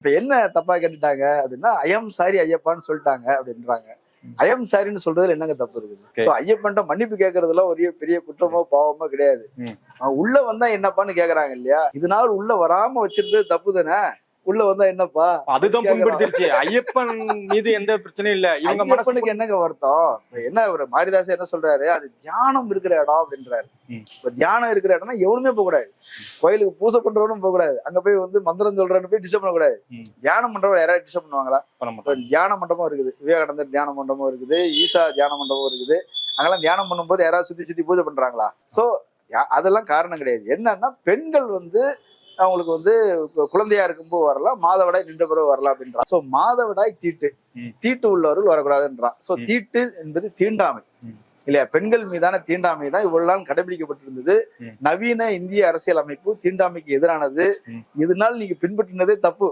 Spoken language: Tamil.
இப்ப என்ன தப்பா கேட்டுட்டாங்க அப்படின்னா, ஐயம் சாரி ஐயப்பான்னு சொல்லிட்டாங்க அப்படின்றாங்க. ஐயம் சாரின்னு சொல்றதுல என்னங்க தப்பு இருக்குது? சோ ஐயப்பன்ட்ட மன்னிப்பு கேட்கறதுலாம் ஒரு பெரிய குற்றமோ பாவமோ கிடையாது. உள்ள வந்தா என்னப்பான்னு கேக்குறாங்க இல்லையா? இதனால உள்ள வராம வச்சிருந்தது தப்பு தானே. உள்ள வந்தா என்னப்பா? அதுதான் புண்படுத்திருச்சு. ஐயப்பன் மீது எந்த பிரச்சனையும் இல்ல. இவங்க ஐயப்பனுக்கு என்னங்க வருத்தம்? என்ன ஒரு மாரிதாஸ் என்ன சொல்றாரு? அது தியானம் இருக்கிற இடம் அப்படின்றாரு. இப்ப தியானம் இருக்கிற இடம்னா எவனுமே போக கூடாது. கோயிலுக்கு பூஜை பண்றவனும் போக கூடாது. அங்க போய் வந்து மந்திரம் சொல்றவனு போய் டிஸ்டர்ப் பண்ண கூடாது. தியானம் பண்றவங்க யாராவது டிஸ்டர்ப் பண்ணுவாங்களா? தியான மண்டபம் இருக்குது, விவேகானந்தர் தியான மண்டபம் இருக்குது, ஈசா தியான மண்டபம் இருக்குது. அங்கெல்லாம் தியானம் பண்ணும்போது யாராவது சுத்தி சுத்தி பூஜை பண்றாங்களா? சோ அதெல்லாம் காரணம் கிடையாது. என்னன்னா பெண்கள் வந்து அவங்களுக்கு வந்து குழந்தையா இருக்கும்போது வரலாம், மாதவிடாய் நின்ற பிறகு வரலாம் அப்படின்றான். சோ மாதவிடாய் தீட்டு உள்ளவர்கள் வரக்கூடாதுன்றான். சோ தீட்டு என்பது தீண்டாமை இல்லையா? பெண்கள் மீதான தீண்டாமை தான் இவ்வளவு நாள் கடைபிடிக்கப்பட்டிருந்தது. நவீன இந்திய அரசியல் அமைப்பு தீண்டாமைக்கு எதிரானது. இதனால் நீங்க பின்பற்றினதே தப்பு.